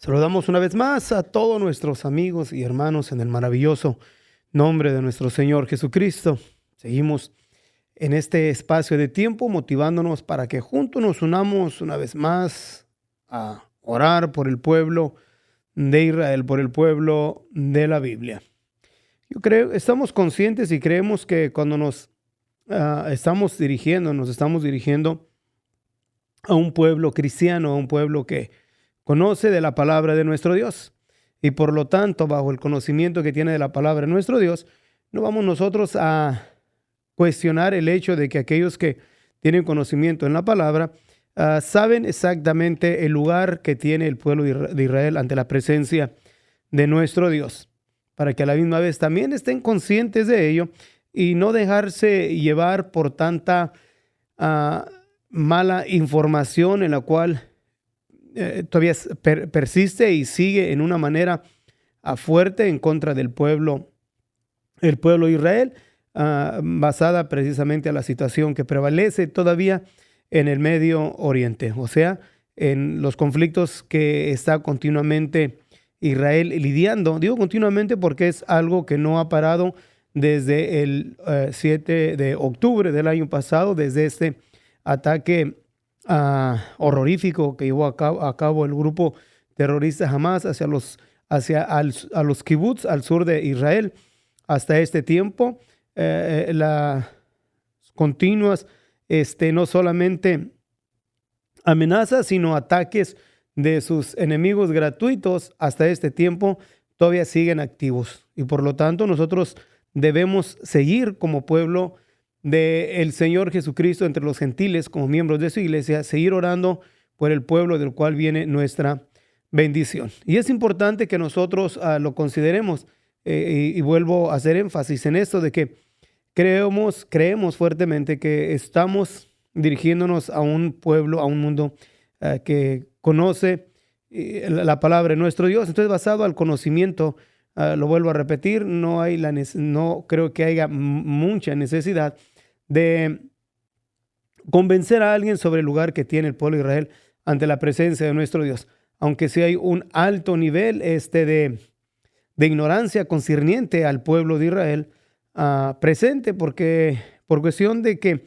Saludamos una vez más a todos nuestros amigos y hermanos en el maravilloso nombre de nuestro Señor Jesucristo. Seguimos en este espacio de tiempo motivándonos para que juntos nos unamos una vez más a orar por el pueblo de Israel, por el pueblo de la Biblia. Yo creo, estamos conscientes y creemos que cuando nos estamos dirigiendo a un pueblo cristiano, a un pueblo que conoce de la palabra de nuestro Dios. Y por lo tanto, bajo el conocimiento que tiene de la palabra de nuestro Dios, no vamos nosotros a cuestionar el hecho de que aquellos que tienen conocimiento en la palabra saben exactamente el lugar que tiene el pueblo de Israel ante la presencia de nuestro Dios, para que a la misma vez también estén conscientes de ello y no dejarse llevar por tanta mala información en la cual todavía persiste y sigue en una manera fuerte en contra del pueblo, el pueblo de Israel, basada precisamente a la situación que prevalece todavía en el Medio Oriente, o sea, en los conflictos que está continuamente Israel lidiando. Digo continuamente porque es algo que no ha parado desde el 7 de octubre del año pasado, desde este ataque horrorífico que llevó a cabo el grupo terrorista Hamas a los kibbutz al sur de Israel. Hasta este tiempo, las continuas, no solamente amenazas, sino ataques de sus enemigos gratuitos, hasta este tiempo todavía siguen activos. Y por lo tanto, nosotros debemos seguir como pueblo del Señor Jesucristo entre los gentiles, como miembros de su iglesia, seguir orando por el pueblo del cual viene nuestra bendición. Y es importante que nosotros lo consideremos, y vuelvo a hacer énfasis en esto de que creemos fuertemente que estamos dirigiéndonos a un pueblo, a un mundo que conoce la palabra de nuestro Dios. Entonces, basado al conocimiento, lo vuelvo a repetir, no creo que haya mucha necesidad de convencer a alguien sobre el lugar que tiene el pueblo de Israel ante la presencia de nuestro Dios. Aunque sí hay un alto nivel de ignorancia concerniente al pueblo de Israel presente, porque por cuestión de que,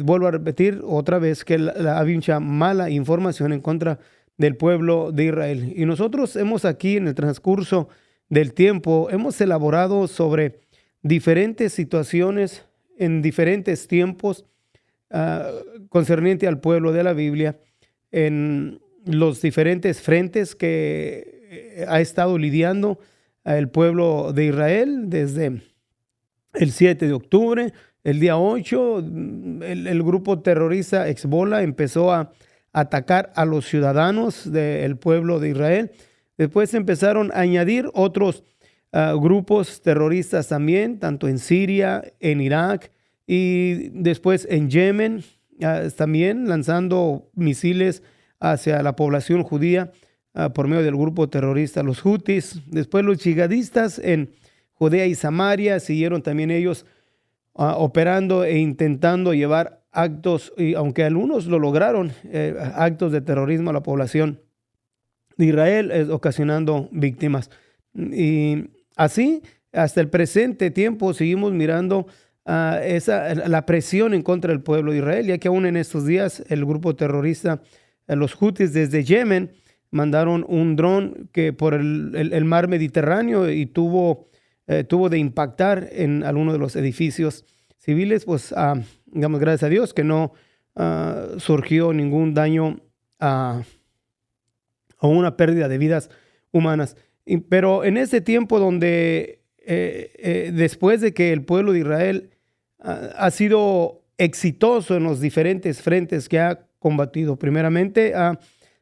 vuelvo a repetir otra vez, que había mucha mala información en contra del pueblo de Israel. Y nosotros hemos aquí en el transcurso del tiempo, hemos elaborado sobre diferentes situaciones en diferentes tiempos concerniente al pueblo de la Biblia, en los diferentes frentes que ha estado lidiando el pueblo de Israel desde el 7 de octubre, el día 8, el grupo terrorista Hezbollah empezó a atacar a los ciudadanos del pueblo de Israel. Después empezaron a añadir otros grupos terroristas también, tanto en Siria, en Irak y después en Yemen, también lanzando misiles hacia la población judía por medio del grupo terrorista los Hutis. Después los yihadistas en Judea y Samaria siguieron también ellos operando e intentando llevar actos, y aunque algunos lo lograron, actos de terrorismo a la población de Israel, ocasionando víctimas. Y así, hasta el presente tiempo, seguimos mirando la presión en contra del pueblo de Israel, ya que aún en estos días el grupo terrorista, los Hutis desde Yemen, mandaron un dron que por el mar Mediterráneo y tuvo de impactar en algunos de los edificios civiles. Pues damos gracias a Dios que no surgió ningún daño o una pérdida de vidas humanas. Pero en ese tiempo donde después de que el pueblo de Israel ha sido exitoso en los diferentes frentes que ha combatido, primeramente ha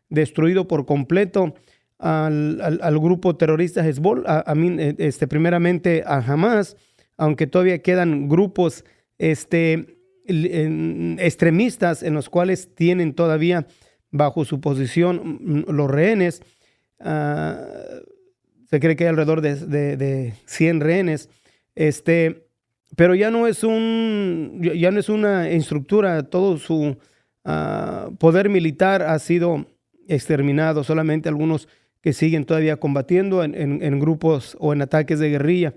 destruido por completo al grupo terrorista Hezbollah, primeramente a Hamas, aunque todavía quedan grupos extremistas en los cuales tienen todavía bajo su posición los rehenes. Se cree que hay alrededor de 100 rehenes, pero ya no es una estructura. Todo su poder militar ha sido exterminado. Solamente algunos que siguen todavía combatiendo en grupos o en ataques de guerrilla.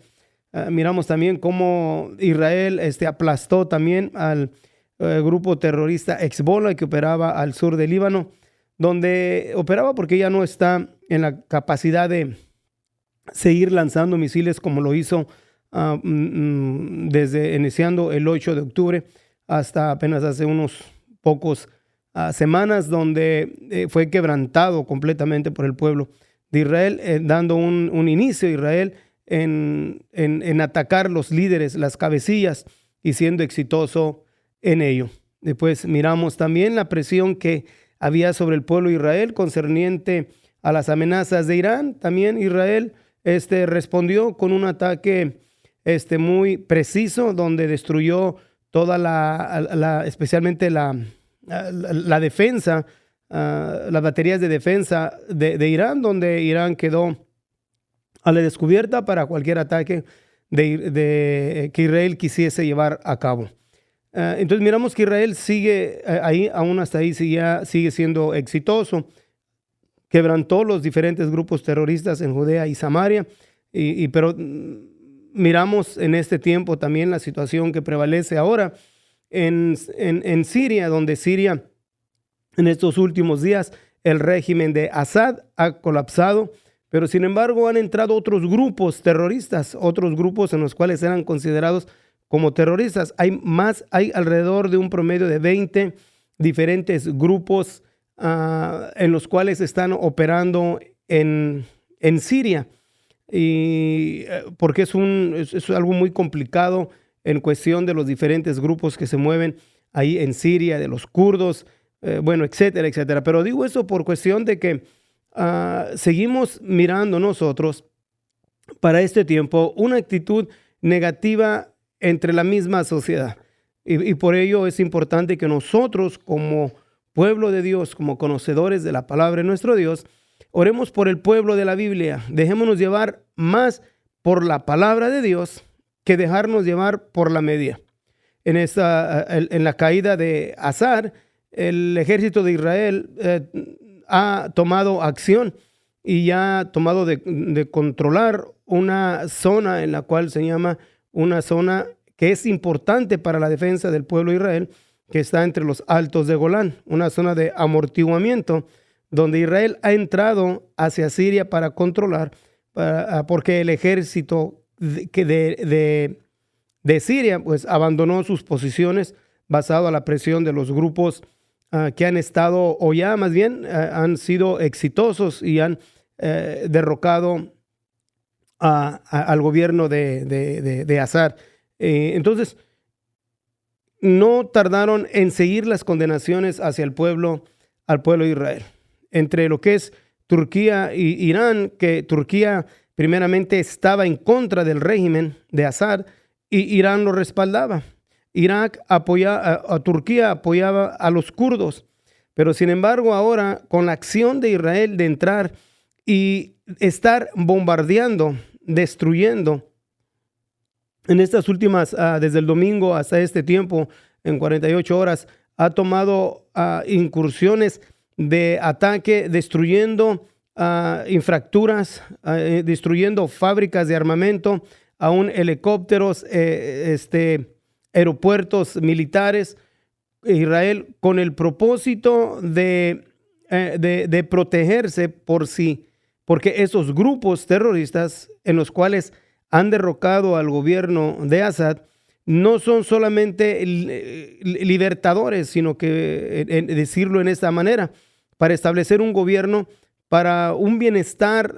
Miramos también cómo Israel aplastó también al grupo terrorista Hezbollah, que operaba al sur del Líbano, donde operaba porque ya no está en la capacidad de seguir lanzando misiles como lo hizo desde iniciando el 8 de octubre hasta apenas hace unos pocos semanas, donde fue quebrantado completamente por el pueblo de Israel, dando un inicio a Israel en atacar los líderes, las cabecillas, y siendo exitoso en ello. Después miramos también la presión que había sobre el pueblo de Israel concerniente a las amenazas de Irán. También Israel respondió con un ataque muy preciso, donde destruyó toda especialmente la defensa, las baterías de defensa de Irán, donde Irán quedó a la descubierta para cualquier ataque que Israel quisiese llevar a cabo. Entonces miramos que Israel sigue ahí, aún hasta ahí sigue siendo exitoso. Quebrantó los diferentes grupos terroristas en Judea y Samaria, pero miramos en este tiempo también la situación que prevalece ahora en Siria, donde Siria en estos últimos días el régimen de Assad ha colapsado, pero sin embargo han entrado otros grupos terroristas, otros grupos en los cuales eran considerados como terroristas. Hay alrededor de un promedio de 20 diferentes grupos en los cuales están operando en Siria, y porque es algo muy complicado en cuestión de los diferentes grupos que se mueven ahí en Siria, de los kurdos, etcétera, etcétera. Pero digo eso por cuestión de que seguimos mirando nosotros para este tiempo una actitud negativa entre la misma sociedad, y por ello es importante que nosotros, como pueblo de Dios, como conocedores de la palabra de nuestro Dios, oremos por el pueblo de la Biblia. Dejémonos llevar más por la palabra de Dios que dejarnos llevar por la media. En la caída de Assad, el ejército de Israel ha tomado acción y ya ha tomado de controlar una zona en la cual se llama una zona que es importante para la defensa del pueblo de Israel, que está entre los altos de Golán, una zona de amortiguamiento, donde Israel ha entrado hacia Siria para controlar, porque el ejército de Siria pues abandonó sus posiciones basado a la presión de los grupos que han estado, o ya más bien han sido exitosos y han derrocado al gobierno de Assad. Entonces, no tardaron en seguir las condenaciones hacia al pueblo de Israel. Entre lo que es Turquía y Irán, que Turquía primeramente estaba en contra del régimen de Assad y Irán lo respaldaba. Turquía apoyaba a los kurdos, pero sin embargo ahora con la acción de Israel de entrar y estar bombardeando, destruyendo, en estas últimas, desde el domingo hasta este tiempo, en 48 horas, ha tomado incursiones de ataque, destruyendo infraestructuras, destruyendo fábricas de armamento, aún helicópteros, aeropuertos militares. Israel, con el propósito de protegerse porque esos grupos terroristas en los cuales han derrocado al gobierno de Assad no son solamente libertadores, sino que, decirlo en esta manera, para establecer un gobierno para un bienestar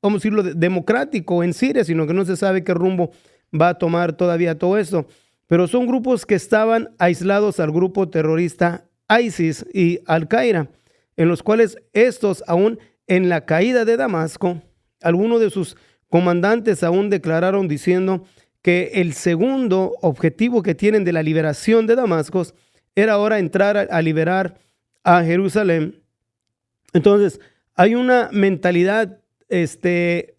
vamos a decirlo, democrático en Siria, sino que no se sabe qué rumbo va a tomar todavía todo esto. Pero son grupos que estaban aislados al grupo terrorista ISIS y Al-Qaeda, en los cuales estos, aún en la caída de Damasco, algunos de sus comandantes aún declararon diciendo que el segundo objetivo que tienen de la liberación de Damasco era ahora entrar a liberar a Jerusalén. Entonces, hay una mentalidad de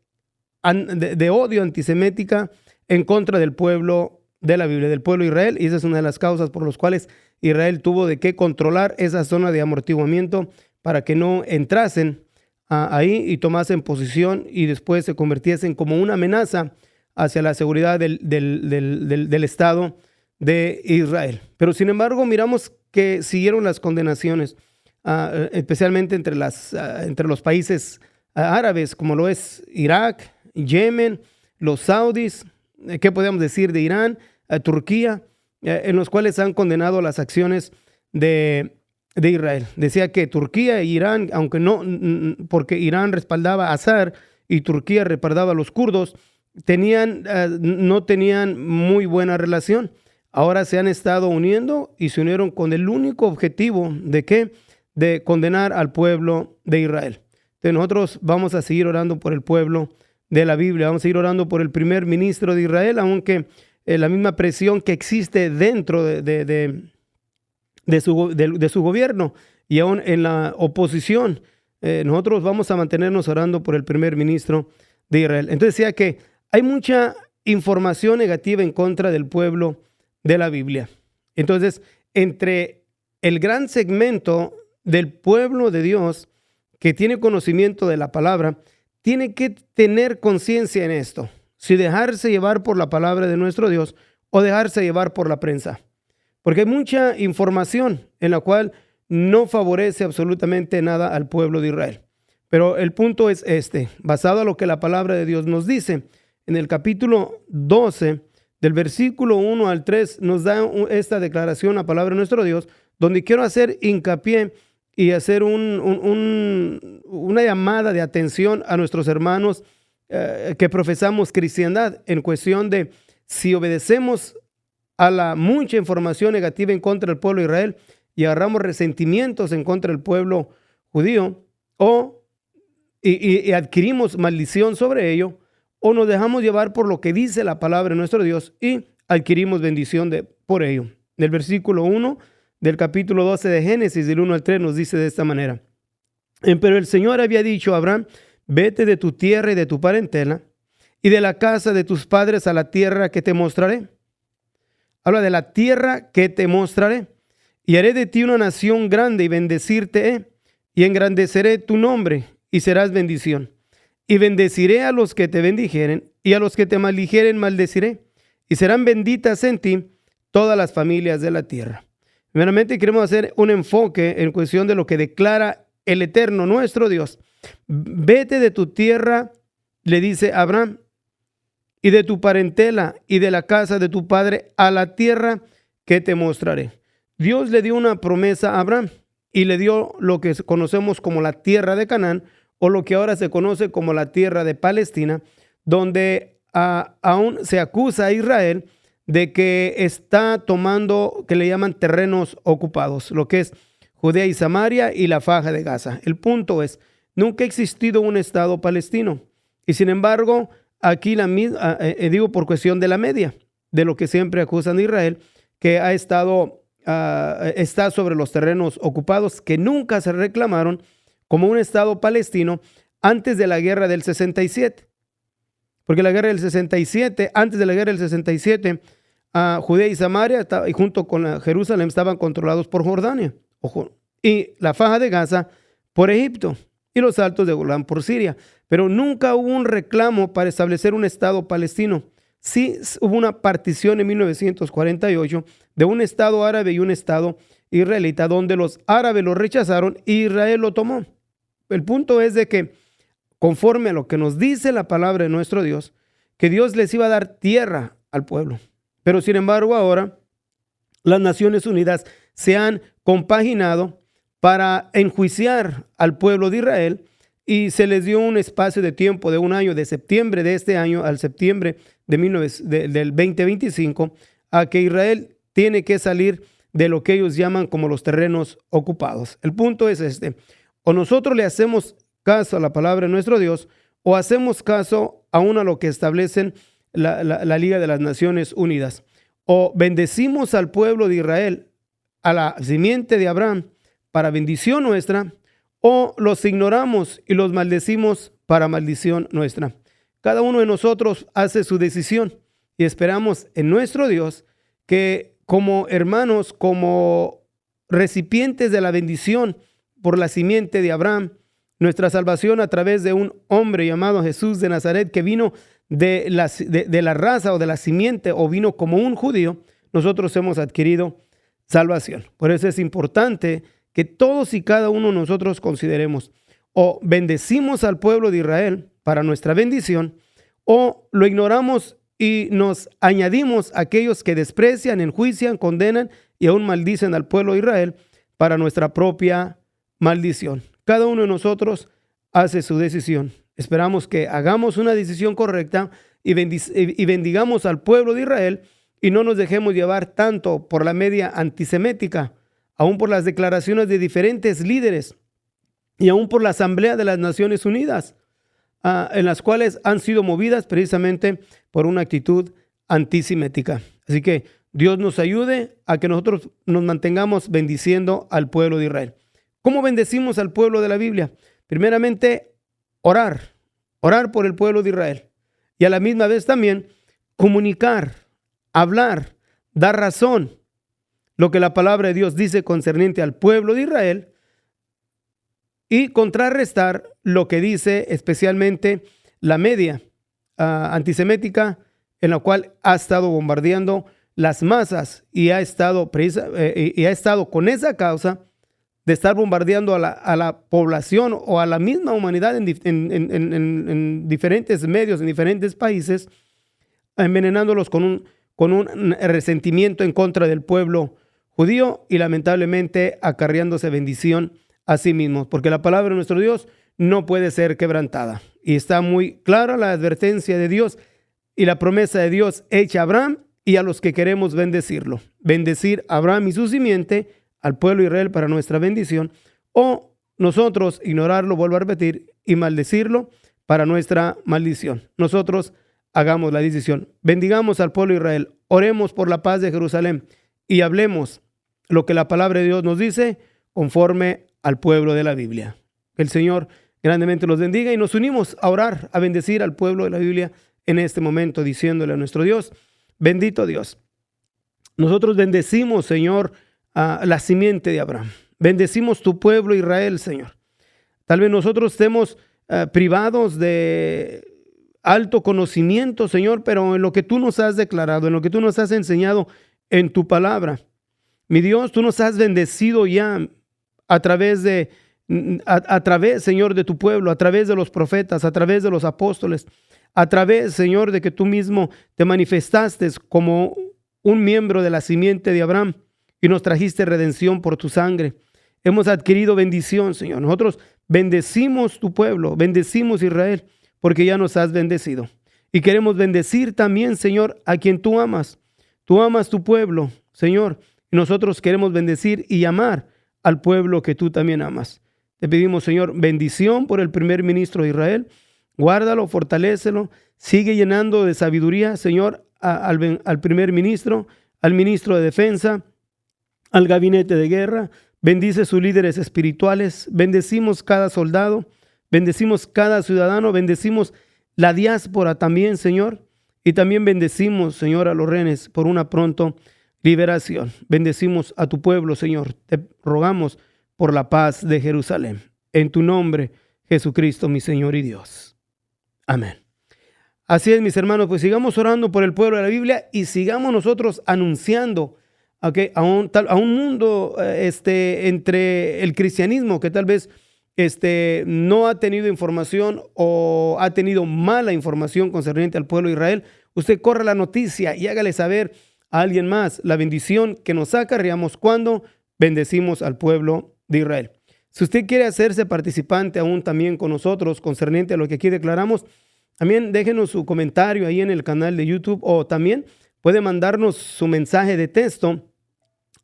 odio antisemética en contra del pueblo de la Biblia, del pueblo de Israel, y esa es una de las causas por las cuales Israel tuvo de que controlar esa zona de amortiguamiento para que no entrasen ahí y tomasen posición y después se convirtiesen como una amenaza hacia la seguridad del Estado de Israel. Pero sin embargo, miramos que siguieron las condenaciones, especialmente entre los países árabes, como lo es Irak, Yemen, los saudis, ¿qué podemos decir de Irán, Turquía, en los cuales han condenado las acciones de Israel? Decía que Turquía e Irán, aunque no, porque Irán respaldaba a Assad y Turquía respaldaba a los kurdos, no tenían muy buena relación. Ahora se han estado uniendo y se unieron con el único objetivo ¿de qué? De condenar al pueblo de Israel. Entonces nosotros vamos a seguir orando por el pueblo de la Biblia, vamos a seguir orando por el primer ministro de Israel, aunque la misma presión que existe dentro de su gobierno y aún en la oposición, nosotros vamos a mantenernos orando por el primer ministro de Israel. Entonces decía que hay mucha información negativa en contra del pueblo de la Biblia. Entonces, entre el gran segmento del pueblo de Dios que tiene conocimiento de la palabra, tiene que tener conciencia en esto, si dejarse llevar por la palabra de nuestro Dios o dejarse llevar por la prensa. Porque hay mucha información en la cual no favorece absolutamente nada al pueblo de Israel. Pero el punto es basado en lo que la palabra de Dios nos dice. En el capítulo 12, del versículo 1 al 3, nos da esta declaración, la palabra de nuestro Dios, donde quiero hacer hincapié y hacer una llamada de atención a nuestros hermanos que profesamos cristiandad en cuestión de si obedecemos a la mucha información negativa en contra del pueblo de Israel y agarramos resentimientos en contra del pueblo judío y adquirimos maldición sobre ello, o nos dejamos llevar por lo que dice la palabra de nuestro Dios y adquirimos bendición por ello. Del versículo 1 del capítulo 12 de Génesis, del 1 al 3, nos dice de esta manera: pero el Señor había dicho a Abraham, vete de tu tierra y de tu parentela y de la casa de tus padres a la tierra que te mostraré. Habla de la tierra que te mostraré, y haré de ti una nación grande y bendecirte y engrandeceré tu nombre y serás bendición. Y bendeciré a los que te bendijeren y a los que te maldijeren maldeciré, y serán benditas en ti todas las familias de la tierra. Primeramente queremos hacer un enfoque en cuestión de lo que declara el Eterno, nuestro Dios. Vete de tu tierra, le dice Abraham, y de tu parentela y de la casa de tu padre a la tierra que te mostraré. Dios le dio una promesa a Abraham y le dio lo que conocemos como la tierra de Canaán, o lo que ahora se conoce como la tierra de Palestina, donde aún se acusa a Israel de que está tomando, que le llaman terrenos ocupados, lo que es Judea y Samaria y la faja de Gaza. El punto es, nunca ha existido un estado palestino, y sin embargo, aquí digo por cuestión de la media, de lo que siempre acusan a Israel, que está sobre los terrenos ocupados, que nunca se reclamaron como un estado palestino antes de la guerra del 67. Porque antes de la guerra del 67, Judea y Samaria, y junto con Jerusalén, estaban controlados por Jordania. Y la faja de Gaza por Egipto, y los altos de Golán por Siria. Pero nunca hubo un reclamo para establecer un estado palestino. Sí hubo una partición en 1948 de un estado árabe y un estado israelita, donde los árabes lo rechazaron y Israel lo tomó. El punto es de que, conforme a lo que nos dice la palabra de nuestro Dios, que Dios les iba a dar tierra al pueblo. Pero sin embargo, ahora las Naciones Unidas se han compaginado para enjuiciar al pueblo de Israel, y se les dio un espacio de tiempo de un año, de septiembre de este año al septiembre del 2025, a que Israel tiene que salir de lo que ellos llaman como los terrenos ocupados. El punto es o nosotros le hacemos caso a la palabra de nuestro Dios, o hacemos caso aún a lo que establecen la Liga de las Naciones Unidas. O bendecimos al pueblo de Israel, a la simiente de Abraham, para bendición nuestra, o los ignoramos y los maldecimos para maldición nuestra. Cada uno de nosotros hace su decisión, y esperamos en nuestro Dios que, como hermanos, como recipientes de la bendición por la simiente de Abraham, nuestra salvación a través de un hombre llamado Jesús de Nazaret, que vino de la raza o de la simiente, o vino como un judío, nosotros hemos adquirido salvación. Por eso es importante que todos y cada uno de nosotros consideremos: o bendecimos al pueblo de Israel para nuestra bendición, o lo ignoramos y nos añadimos a aquellos que desprecian, enjuician, condenan y aún maldicen al pueblo de Israel para nuestra propia maldición. Cada uno de nosotros hace su decisión. Esperamos que hagamos una decisión correcta y bendigamos al pueblo de Israel, y no nos dejemos llevar tanto por la media antisemética, aún por las declaraciones de diferentes líderes y aún por la Asamblea de las Naciones Unidas, en las cuales han sido movidas precisamente por una actitud antisemética. Así que Dios nos ayude a que nosotros nos mantengamos bendiciendo al pueblo de Israel. ¿Cómo bendecimos al pueblo de la Biblia? Primeramente, orar por el pueblo de Israel, y a la misma vez también comunicar, hablar, dar razón lo que la palabra de Dios dice concerniente al pueblo de Israel, y contrarrestar lo que dice especialmente la media antisemética, en la cual ha estado bombardeando las masas y ha estado con esa causa de estar bombardeando a la población o a la misma humanidad en diferentes medios, en diferentes países, envenenándolos con un resentimiento en contra del pueblo judío, y lamentablemente acarreándose bendición a sí mismos, porque la palabra de nuestro Dios no puede ser quebrantada. Y está muy clara la advertencia de Dios y la promesa de Dios hecha a Abraham y a los que queremos bendecirlo. Bendecir a Abraham y su simiente, al pueblo de Israel para nuestra bendición, o nosotros ignorarlo, vuelvo a repetir, y maldecirlo para nuestra maldición. Nosotros hagamos la decisión. Bendigamos al pueblo de Israel, oremos por la paz de Jerusalén y hablemos lo que la palabra de Dios nos dice conforme al pueblo de la Biblia. Que el Señor grandemente los bendiga, y nos unimos a orar, a bendecir al pueblo de la Biblia en este momento, diciéndole a nuestro Dios: bendito Dios, nosotros bendecimos, Señor, a la simiente de Abraham. Bendecimos tu pueblo Israel, Señor. Tal vez nosotros estemos privados de alto conocimiento, Señor, pero en lo que tú nos has declarado, en lo que tú nos has enseñado en tu palabra, mi Dios, tú nos has bendecido ya a través, Señor, de tu pueblo, a través de los profetas, a través de los apóstoles, a través, Señor, de que tú mismo te manifestaste como un miembro de la simiente de Abraham y nos trajiste redención por tu sangre. Hemos adquirido bendición, Señor. Nosotros bendecimos tu pueblo, bendecimos Israel, porque ya nos has bendecido. Y queremos bendecir también, Señor, a quien tú amas. Tú amas tu pueblo, Señor, y nosotros queremos bendecir y amar al pueblo que tú también amas. Te pedimos, Señor, bendición por el primer ministro de Israel. Guárdalo, fortalécelo, sigue llenando de sabiduría, Señor, al primer ministro, al ministro de defensa, al gabinete de guerra. Bendice sus líderes espirituales. Bendecimos cada soldado, bendecimos cada ciudadano, bendecimos la diáspora también, Señor, y también bendecimos, Señor, a los rehenes por una pronto liberación. Bendecimos a tu pueblo, Señor. Te rogamos por la paz de Jerusalén. En tu nombre, Jesucristo, mi Señor y Dios. Amén. Así es, mis hermanos, pues sigamos orando por el pueblo de la Biblia y sigamos nosotros anunciando a un mundo entre el cristianismo que tal vez no ha tenido información o ha tenido mala información concerniente al pueblo de Israel. Usted corra la noticia y hágale saber a alguien más la bendición que nos acarreamos cuando bendecimos al pueblo de Israel. Si usted quiere hacerse participante aún también con nosotros concerniente a lo que aquí declaramos, también déjenos su comentario ahí en el canal de YouTube, o también puede mandarnos su mensaje de texto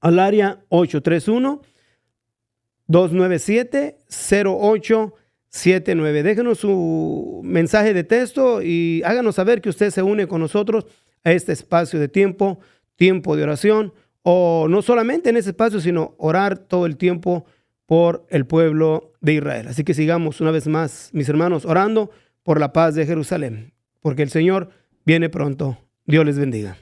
al área 831-297-0879. Déjenos su mensaje de texto y háganos saber que usted se une con nosotros a este espacio de tiempo de oración, o no solamente en ese espacio, sino orar todo el tiempo por el pueblo de Israel. Así que sigamos una vez más, mis hermanos, orando por la paz de Jerusalén, porque el Señor viene pronto. Dios les bendiga.